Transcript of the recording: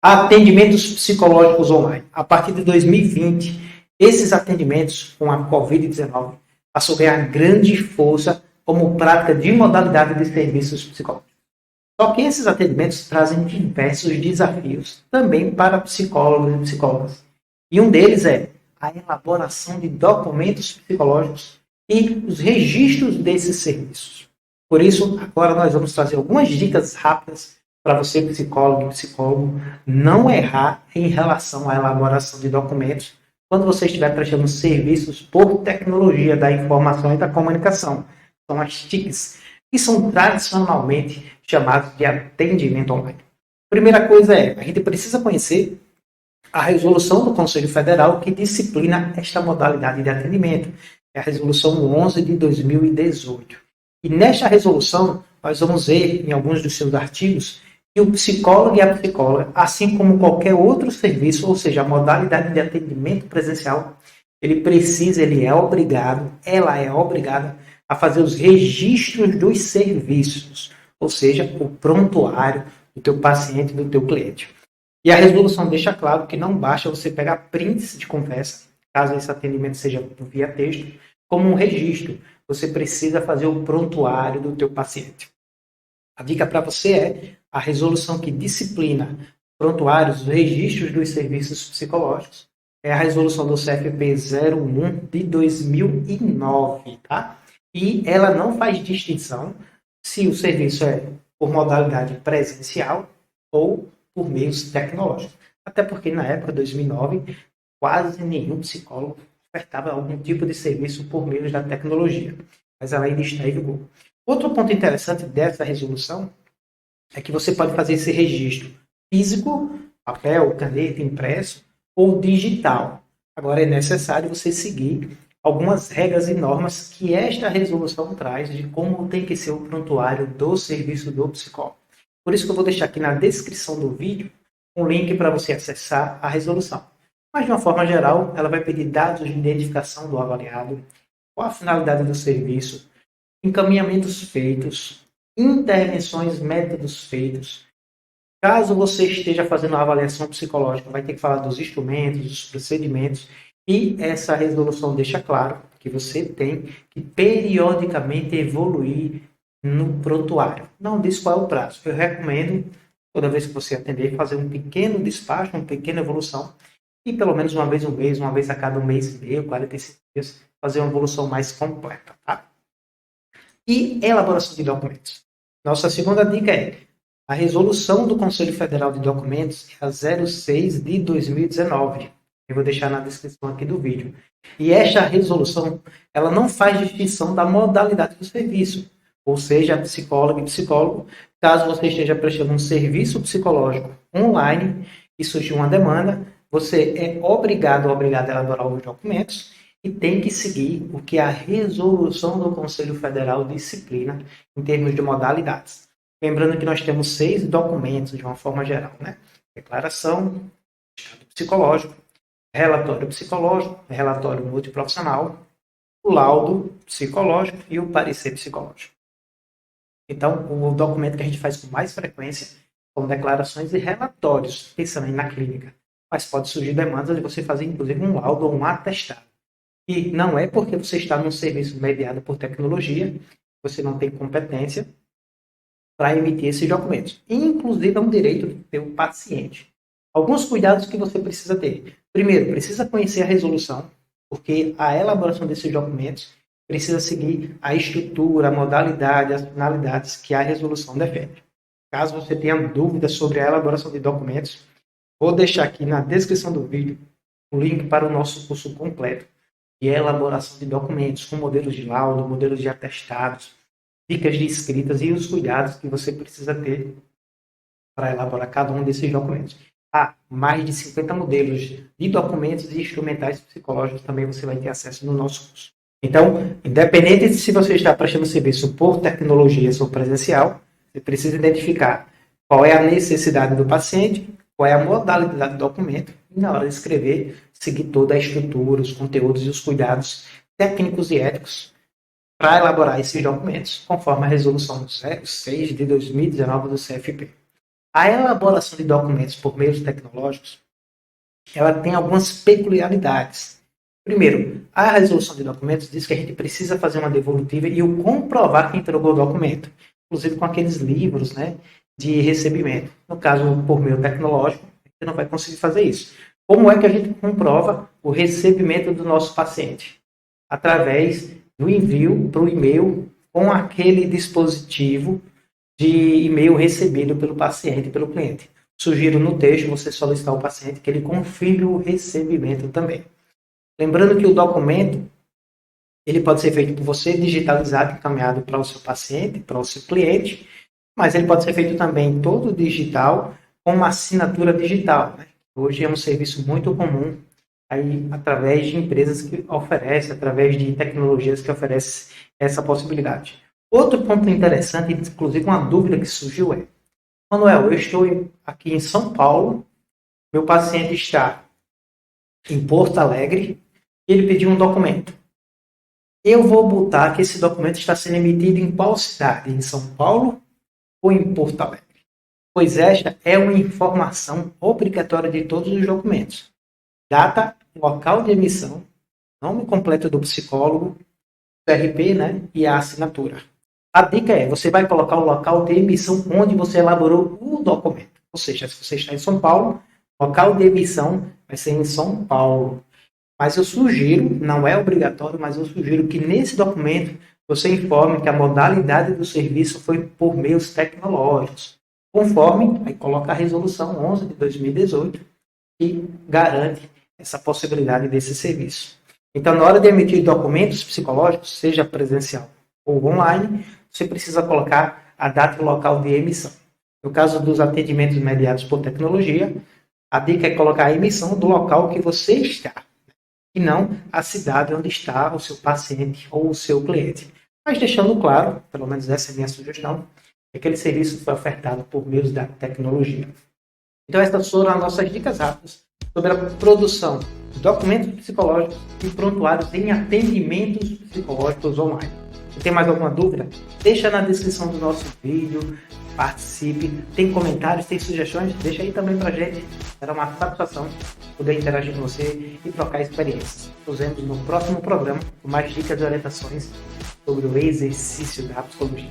Atendimentos psicológicos online. A partir de 2020, esses atendimentos com a Covid-19 passou a ganhar grande força como prática de modalidade de serviços psicológicos. Só que esses atendimentos trazem diversos desafios também para psicólogos e psicólogas. E um deles é a elaboração de documentos psicológicos e os registros desses serviços. Por isso, agora nós vamos trazer algumas dicas rápidas para você, psicólogo e psicólogo, não errar em relação à elaboração de documentos quando você estiver prestando serviços por tecnologia da informação e da comunicação. São as TICs, que são tradicionalmente chamados de atendimento online. Primeira coisa é, a gente precisa conhecer a resolução do Conselho Federal que disciplina esta modalidade de atendimento. É a resolução 11 de 2018. E nesta resolução, nós vamos ver em alguns dos seus artigos que o psicólogo e a psicóloga, assim como qualquer outro serviço, ou seja, a modalidade de atendimento presencial, ele é obrigado, ela é obrigada a fazer os registros dos serviços, ou seja, o prontuário do teu paciente, do teu cliente. E a resolução deixa claro que não basta você pegar prints de conversa, caso esse atendimento seja via texto, como um registro. Você precisa fazer o prontuário do teu paciente. A dica para você é a resolução que disciplina prontuários, os registros dos serviços psicológicos. É a resolução do CFP 01 de 2009, tá? E ela não faz distinção se o serviço é por modalidade presencial ou por meios tecnológicos. Até porque na época, 2009, quase nenhum psicólogo ofertava algum tipo de serviço por meio da tecnologia. Mas ela ainda está em vigor. Outro ponto interessante dessa resolução é que você pode fazer esse registro físico, papel, caneta, impresso, ou digital. Agora é necessário você seguir algumas regras e normas que esta resolução traz de como tem que ser o prontuário do serviço do psicólogo. Por isso que eu vou deixar aqui na descrição do vídeo um link para você acessar a resolução. Mas de uma forma geral, ela vai pedir dados de identificação do avaliado, qual a finalidade do serviço, encaminhamentos feitos, intervenções, métodos feitos. Caso você esteja fazendo uma avaliação psicológica, vai ter que falar dos instrumentos, dos procedimentos, e essa resolução deixa claro que você tem que periodicamente evoluir no prontuário. Não diz qual é o prazo. Eu recomendo, toda vez que você atender, fazer um pequeno despacho, uma pequena evolução, e pelo menos uma vez no mês, uma vez a cada um mês e meio, 45 dias, fazer uma evolução mais completa, tá? E elaboração de documentos. Nossa segunda dica é a resolução do Conselho Federal de Documentos é a 06 de 2019. Eu vou deixar na descrição aqui do vídeo. E esta resolução, ela não faz distinção da modalidade do serviço, ou seja, psicólogo e psicólogo. Caso você esteja prestando um serviço psicológico online e surgiu uma demanda, você é obrigado a elaborar os documentos e tem que seguir o que a resolução do Conselho Federal disciplina em termos de modalidades. Lembrando que nós temos 6 documentos de uma forma geral, né? Declaração, estado psicológico, relatório multiprofissional, o laudo psicológico e o parecer psicológico. Então, o documento que a gente faz com mais frequência são declarações e relatórios, pensando na clínica. Mas pode surgir demandas de você fazer, inclusive, um laudo ou um atestado. E não é porque você está num serviço mediado por tecnologia, você não tem competência para emitir esses documentos. Inclusive, é um direito do teu paciente. Alguns cuidados que você precisa ter. Primeiro, precisa conhecer a resolução, porque a elaboração desses documentos precisa seguir a estrutura, a modalidade, as finalidades que a resolução defende. Caso você tenha dúvidas sobre a elaboração de documentos, vou deixar aqui na descrição do vídeo o link para o nosso curso completo de elaboração de documentos, com modelos de laudo, modelos de atestados, dicas de escritas e os cuidados que você precisa ter para elaborar cada um desses documentos. Há mais de 50 modelos de documentos e instrumentais psicológicos também você vai ter acesso no nosso curso. Então, independente de se você está prestando serviço por tecnologia ou presencial, você precisa identificar qual é a necessidade do paciente, qual é a modalidade do documento, e na hora de escrever, seguir toda a estrutura, os conteúdos e os cuidados técnicos e éticos para elaborar esses documentos, conforme a resolução 06 de 2019 do CFP. A elaboração de documentos por meios tecnológicos, ela tem algumas peculiaridades. Primeiro, a resolução de documentos diz que a gente precisa fazer uma devolutiva e o comprovar que entregou o documento, inclusive com aqueles livros, né, de recebimento. No caso, por meio tecnológico, a gente não vai conseguir fazer isso. Como é que a gente comprova o recebimento do nosso paciente? Através do envio para o e-mail com aquele dispositivo de e-mail recebido pelo paciente, pelo cliente. Sugiro no texto você solicitar ao paciente que ele confirme o recebimento também. Lembrando que o documento ele pode ser feito por você, digitalizado e encaminhado para o seu paciente, para o seu cliente, mas ele pode ser feito também todo digital, com uma assinatura digital, né? Hoje é um serviço muito comum aí, através de empresas que oferecem, através de tecnologias que oferecem essa possibilidade. Outro ponto interessante, inclusive uma dúvida que surgiu é: Manuel, eu estou aqui em São Paulo, meu paciente está em Porto Alegre, e ele pediu um documento. Eu vou botar que esse documento está sendo emitido em qual cidade? Em São Paulo ou em Porto Alegre? Pois esta é uma informação obrigatória de todos os documentos. Data, local de emissão, nome completo do psicólogo, RP, né, e a assinatura. A dica é, você vai colocar o local de emissão onde você elaborou o documento. Ou seja, se você está em São Paulo, local de emissão vai ser em São Paulo. Mas eu sugiro, não é obrigatório, mas eu sugiro que nesse documento você informe que a modalidade do serviço foi por meios tecnológicos, conforme, aí coloca a resolução 11 de 2018, que garante essa possibilidade desse serviço. Então, na hora de emitir documentos psicológicos, seja presencial ou online, você precisa colocar a data e local de emissão. No caso dos atendimentos mediados por tecnologia, a dica é colocar a emissão do local que você está, e não a cidade onde está o seu paciente ou o seu cliente. Mas deixando claro, pelo menos essa é a minha sugestão, é que aquele serviço foi ofertado por meios da tecnologia. Então essas foram as nossas dicas rápidas sobre a produção de documentos psicológicos e prontuários em atendimentos psicológicos online. Se tem mais alguma dúvida, deixa na descrição do nosso vídeo, participe, tem comentários, tem sugestões, deixa aí também pra gente. Será uma satisfação poder interagir com você e trocar experiências. Nos vemos no próximo programa com mais dicas e orientações sobre o exercício da psicologia.